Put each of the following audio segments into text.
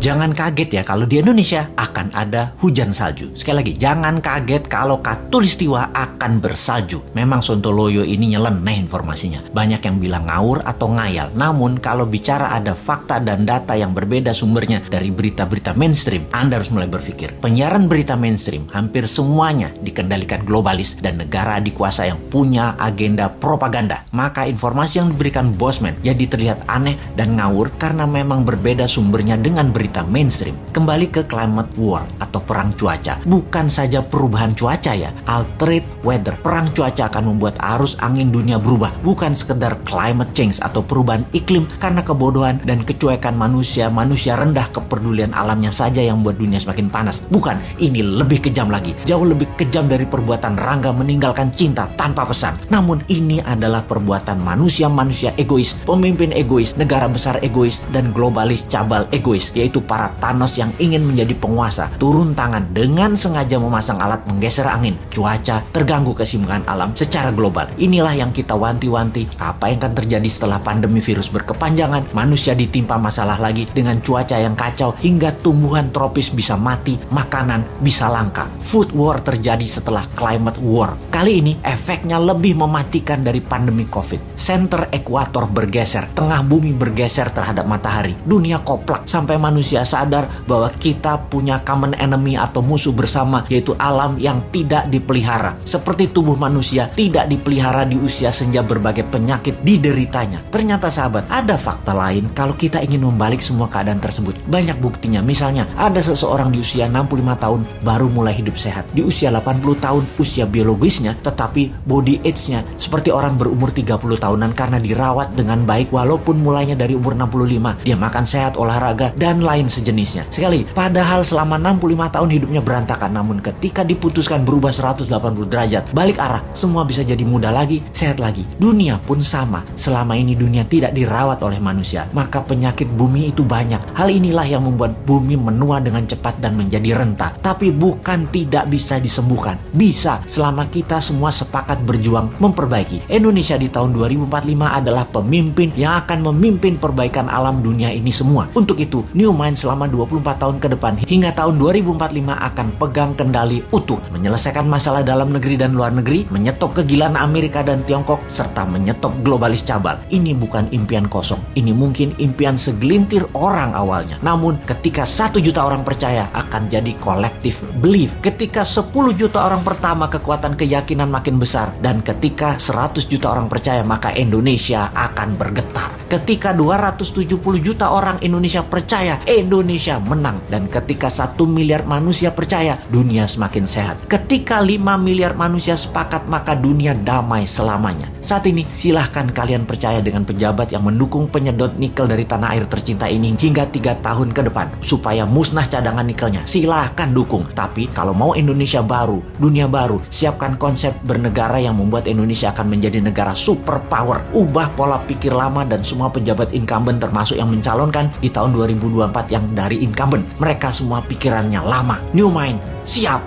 Jangan kaget ya kalau di Indonesia akan ada hujan salju. Sekali lagi, jangan kaget kalau Katulistiwa akan bersalju. Memang Sontoloyo ini nyeleneh informasinya. Banyak yang bilang ngawur atau ngayal. Namun kalau bicara ada fakta dan data yang berbeda sumbernya dari berita-berita mainstream, Anda harus mulai berpikir. Penyiaran berita mainstream hampir semuanya dikendalikan globalis dan negara adikuasa yang punya agenda propaganda. Maka informasi yang diberikan Bosman jadi terlihat aneh dan ngawur karena memang berbeda sumbernya dengan berita mainstream. Kembali ke climate war atau perang cuaca. Bukan saja perubahan cuaca ya, altered weather. Perang cuaca akan membuat arus angin dunia berubah. Bukan sekedar climate change atau perubahan iklim karena kebodohan dan kecuekan manusia rendah kepedulian alamnya saja yang membuat dunia semakin panas. Bukan, ini lebih kejam lagi. Jauh lebih kejam dari perbuatan Rangga meninggalkan cinta tanpa pesan. Namun ini adalah perbuatan manusia egois, pemimpin egois, negara besar egois, dan globalis cabal egois, yaitu para Thanos yang ingin menjadi penguasa, turun tangan dengan sengaja memasang alat menggeser angin. Cuaca terganggu keseimbangan alam secara global. Inilah yang kita wanti-wanti. Apa yang akan terjadi setelah pandemi virus berkepanjangan? Manusia ditimpa masalah lagi dengan cuaca yang kacau hingga tumbuhan tropis bisa mati, makanan bisa langka. Food war terjadi setelah climate war. Kali ini efeknya lebih mematikan dari pandemi COVID. Center ekuator bergeser, tengah bumi bergeser terhadap matahari. Dunia koplak sampai manusia sadar bahwa kita punya common enemy atau musuh bersama, yaitu alam yang tidak dipelihara. Seperti tubuh manusia tidak dipelihara di usia senja, berbagai penyakit dideritanya. Ternyata sahabat, ada fakta lain kalau kita ingin membalik semua keadaan tersebut. Banyak buktinya. Misalnya, ada seseorang di usia 65 tahun baru mulai hidup sehat. Di usia 80 tahun usia biologisnya, tetapi body age-nya seperti orang berumur 30 tahunan karena dirawat dengan baik walaupun mulainya dari umur 65. Dia makan sehat, olahraga, dan lain sejenisnya. Sekali, padahal selama 65 tahun hidupnya berantakan, namun ketika diputuskan berubah 180 derajat, balik arah, semua bisa jadi muda lagi, sehat lagi. Dunia pun sama. Selama ini dunia tidak dirawat oleh manusia, maka penyakit bumi itu banyak. Hal inilah yang membuat bumi menua dengan cepat dan menjadi renta. Tapi bukan tidak bisa disembuhkan. Bisa, selama kita semua sepakat berjuang memperbaiki. Indonesia di tahun 2045 adalah pemimpin yang akan memimpin perbaikan alam dunia ini semua. Untuk itu, New Mind selama 24 tahun ke depan hingga tahun 2045 akan pegang kendali utuh, menyelesaikan masalah dalam negeri dan luar negeri, menyetop kegilaan Amerika dan Tiongkok, serta menyetop globalis cabal. Ini bukan impian kosong. Ini mungkin impian segelintir orang awalnya. Namun ketika 1 juta orang percaya, akan jadi collective belief. Ketika 10 juta orang pertama, kekuatan keyakinan makin besar. Dan ketika 100 juta orang percaya, maka Indonesia akan bergetar. Ketika 270 juta orang Indonesia percaya, Indonesia menang. Dan ketika 1 miliar manusia percaya, dunia semakin sehat. Ketika 5 miliar manusia sepakat, maka dunia damai selamanya. Saat ini, silahkan kalian percaya dengan pejabat yang mendukung penyedot nikel dari tanah air tercinta ini hingga 3 tahun ke depan, supaya musnah cadangan nikelnya. Silahkan dukung. Tapi kalau mau Indonesia baru, dunia baru, siapkan konsep bernegara yang membuat Indonesia akan menjadi negara superpower. Ubah pola pikir lama dan semua pejabat incumbent, termasuk yang mencalonkan di tahun 2024 yang dari incumbent. Mereka semua pikirannya lama. New Mind, siap!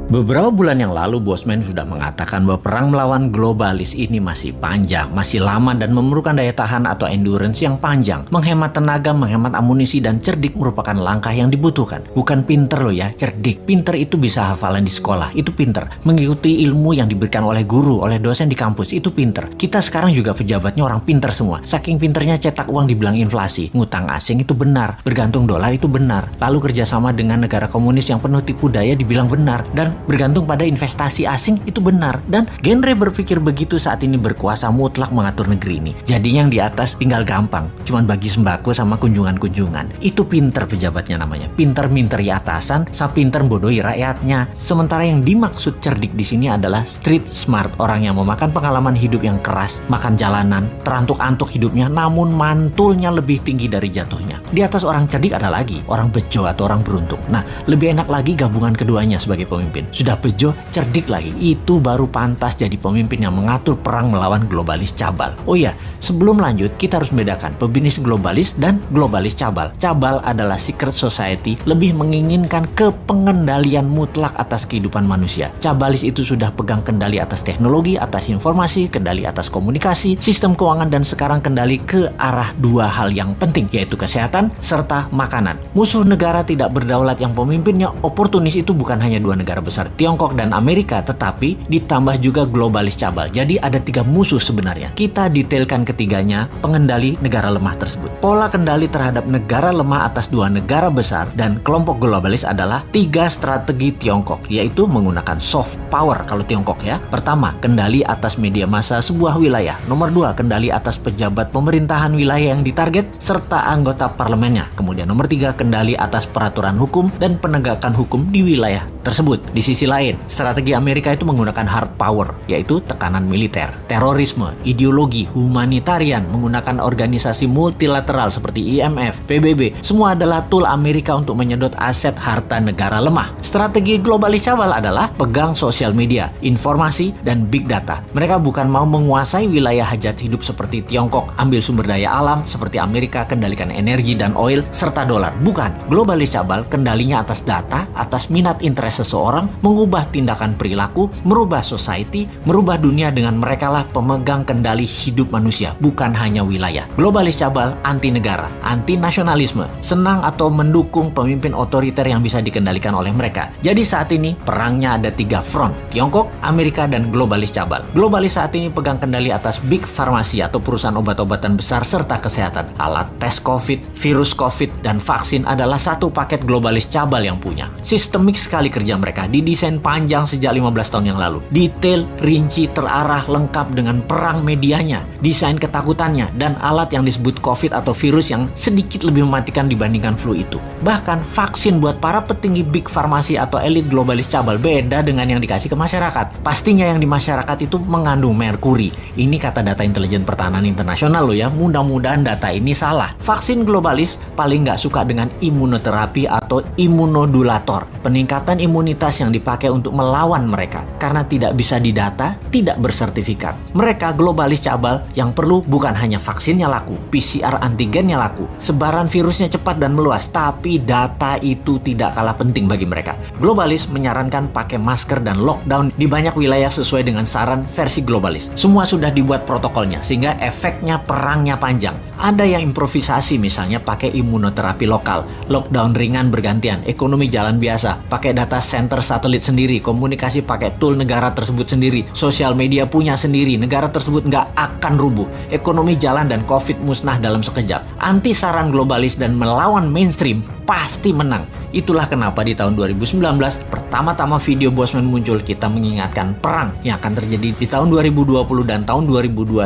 Beberapa bulan yang lalu, Bosman sudah mengatakan bahwa perang melawan globalis ini masih panjang, masih lama, dan memerlukan daya tahan atau endurance yang panjang. Menghemat tenaga, menghemat amunisi, dan cerdik merupakan langkah yang dibutuhkan. Bukan pinter loh ya, cerdik. Pinter itu bisa hafalan di sekolah, itu pinter. Mengikuti ilmu yang diberikan oleh guru, oleh dosen di kampus, itu pinter. Kita sekarang juga pejabatnya orang pinter semua. Saking pinternya cetak uang dibilang inflasi. Ngutang asing itu benar, bergantung dolar itu benar. Lalu kerjasama dengan negara komunis yang penuh tipu daya dibilang benar. Dan bergantung pada investasi asing itu benar. Dan genre berpikir begitu saat ini berkuasa mutlak mengatur negeri ini. Jadi yang di atas tinggal gampang, cuman bagi sembako sama kunjungan-kunjungan. Itu pinter pejabatnya namanya. Pinter minteri atasan, sama pinter bodohi rakyatnya. Sementara yang dimaksud cerdik di sini adalah street smart, orang yang memakan pengalaman hidup yang keras, makan jalanan, terantuk-antuk hidupnya, namun mantulnya lebih tinggi dari jatuhnya. Di atas orang cerdik ada lagi orang bejo atau orang beruntung. Nah, lebih enak lagi gabungan keduanya sebagai pemimpin. Sudah bejo, cerdik lagi. Itu baru pantas jadi pemimpin yang mengatur perang melawan globalis cabal. Oh iya, sebelum lanjut kita harus membedakan pebisnis globalis dan globalis cabal. Cabal adalah secret society, lebih menginginkan kepengendalian mutlak atas kehidupan manusia. Cabalis itu sudah pegang kendali atas teknologi, atas informasi, kendali atas komunikasi, sistem keuangan, dan sekarang kendali ke arah dua hal yang penting, yaitu kesehatan serta makanan. Musuh negara tidak berdaulat yang pemimpinnya oportunis itu bukan hanya dua negara besar, Tiongkok dan Amerika, tetapi ditambah juga globalis cabal. Jadi ada 3 musuh sebenarnya. Kita detailkan ketiganya, pengendali negara lemah tersebut. Pola kendali terhadap negara lemah atas 2 negara besar dan kelompok globalis adalah 3 strategi Tiongkok, yaitu menggunakan soft power kalau Tiongkok ya. Pertama, kendali atas media massa sebuah wilayah. Nomor 2, kendali atas pejabat pemerintahan wilayah yang ditarget serta anggota parlemennya. Kemudian nomor 3, kendali atas peraturan hukum dan penegakan hukum di wilayah tersebut. Di sisi lain, strategi Amerika itu menggunakan hard power, yaitu tekanan militer, terorisme, ideologi, humanitarian, menggunakan organisasi multilateral seperti IMF, PBB. Semua adalah tool Amerika untuk menyedot aset harta negara lemah. Strategi globalis cabal adalah pegang sosial media, informasi, dan big data. Mereka bukan mau menguasai wilayah hajat hidup seperti Tiongkok, ambil sumber daya alam, seperti Amerika kendalikan energi dan oil, serta dolar. Bukan. Globalis cabal kendalinya atas data, atas minat interest seseorang, mengubah tindakan perilaku, merubah society, merubah dunia dengan merekalah pemegang kendali hidup manusia, bukan hanya wilayah. Globalis cabal anti negara, anti nasionalisme, senang atau mendukung pemimpin otoriter yang bisa dikendalikan oleh mereka. Jadi saat ini perangnya ada 3 front, Tiongkok, Amerika, dan globalis cabal. Globalis saat ini pegang kendali atas big farmasi atau perusahaan obat-obatan besar serta kesehatan. Alat tes COVID, virus COVID, dan vaksin adalah satu paket globalis cabal yang punya. Sistemik sekali kerja mereka, didesain panjang sejak 15 tahun yang lalu. Detail, rinci, terarah, lengkap dengan perang medianya, desain ketakutannya, dan alat yang disebut COVID atau virus yang sedikit lebih mematikan dibandingkan flu itu. Bahkan vaksin buat para petinggi big farmasi atau elit globalis cabal beda dengan yang dikasih ke masyarakat. Pastinya yang di masyarakat itu mengandung merkuri. Ini kata data intelijen pertahanan internasional loh ya, mudah-mudahan data ini salah. Vaksin globalis paling nggak suka dengan imunoterapi atau imunodulator, peningkatan imunitas yang dipakai untuk melawan mereka. Karena tidak bisa didata, tidak bersertifikat. Mereka globalis cabal yang perlu bukan hanya vaksinnya laku, PCR antigennya laku, sebaran virusnya cepat dan meluas, tapi data itu tidak kalah penting bagi mereka. Globalis menyarankan pakai masker dan lockdown di banyak wilayah sesuai dengan saran versi globalis. Semua sudah dibuat protokolnya sehingga efeknya perangnya panjang. Ada yang improvisasi misalnya pakai imunoterapi lokal, lockdown ringan bergantian, ekonomi jalan biasa, pakai data center satelit sendiri, komunikasi pakai tool negara tersebut sendiri, sosial media punya sendiri, negara tersebut nggak akan rubuh, ekonomi jalan dan COVID musnah dalam sekejap. Anti saran globalis dan melawan mainstream pasti menang. Itulah kenapa di tahun 2019 pertama-tama video Bosman muncul, kita mengingatkan perang yang akan terjadi di tahun 2020 dan tahun 2021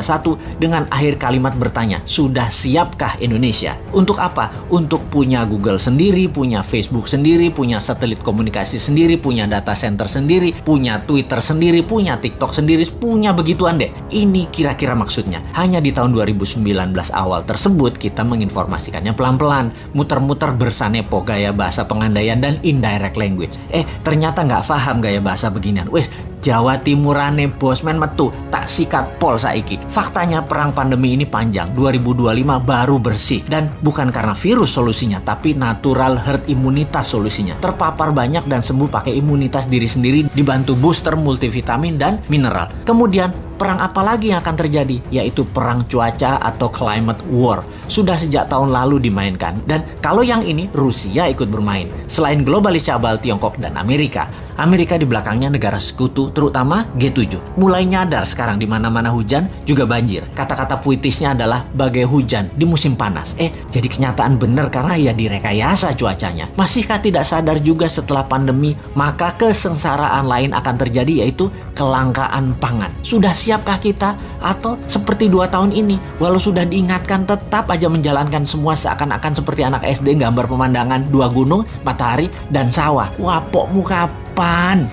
dengan akhir kalimat bertanya, sudah siapkah Indonesia? Untuk apa? Untuk punya Google sendiri, punya Facebook sendiri, punya satelit komunikasi sendiri, punya data center sendiri, punya Twitter sendiri, punya TikTok sendiri, punya begituan deh. Ini kira-kira maksudnya. Hanya di tahun 2019 awal tersebut kita menginformasikannya pelan-pelan, muter-muter bersanepo gaya bahasa pengandaian dan indirect language. Ternyata nggak paham gaya bahasa beginian. Wes, Jawa Timurane Bosman metu tak sikat pol saiki. Faktanya perang pandemi ini panjang, 2025 baru bersih. Dan bukan karena virus solusinya, tapi natural herd imunitas solusinya. Terpapar banyak dan sembuh pakai imunitas diri sendiri dibantu booster multivitamin dan mineral. Kemudian perang apa lagi yang akan terjadi? Yaitu perang cuaca atau climate war. Sudah sejak tahun lalu dimainkan. Dan kalau yang ini Rusia ikut bermain. Selain globalis cabal Tiongkok dan Amerika, Amerika di belakangnya negara sekutu, terutama G7. Mulai nyadar sekarang di mana-mana hujan juga banjir. Kata-kata puitisnya adalah bagai hujan di musim panas. Jadi kenyataan benar karena ya direkayasa cuacanya. Masihkah tidak sadar juga setelah pandemi, maka kesengsaraan lain akan terjadi, yaitu kelangkaan pangan. Sudah siapkah kita? Atau seperti 2 tahun ini, walau sudah diingatkan tetap aja menjalankan semua seakan-akan seperti anak SD gambar pemandangan 2 gunung, matahari, dan sawah. Wapokmu kapan?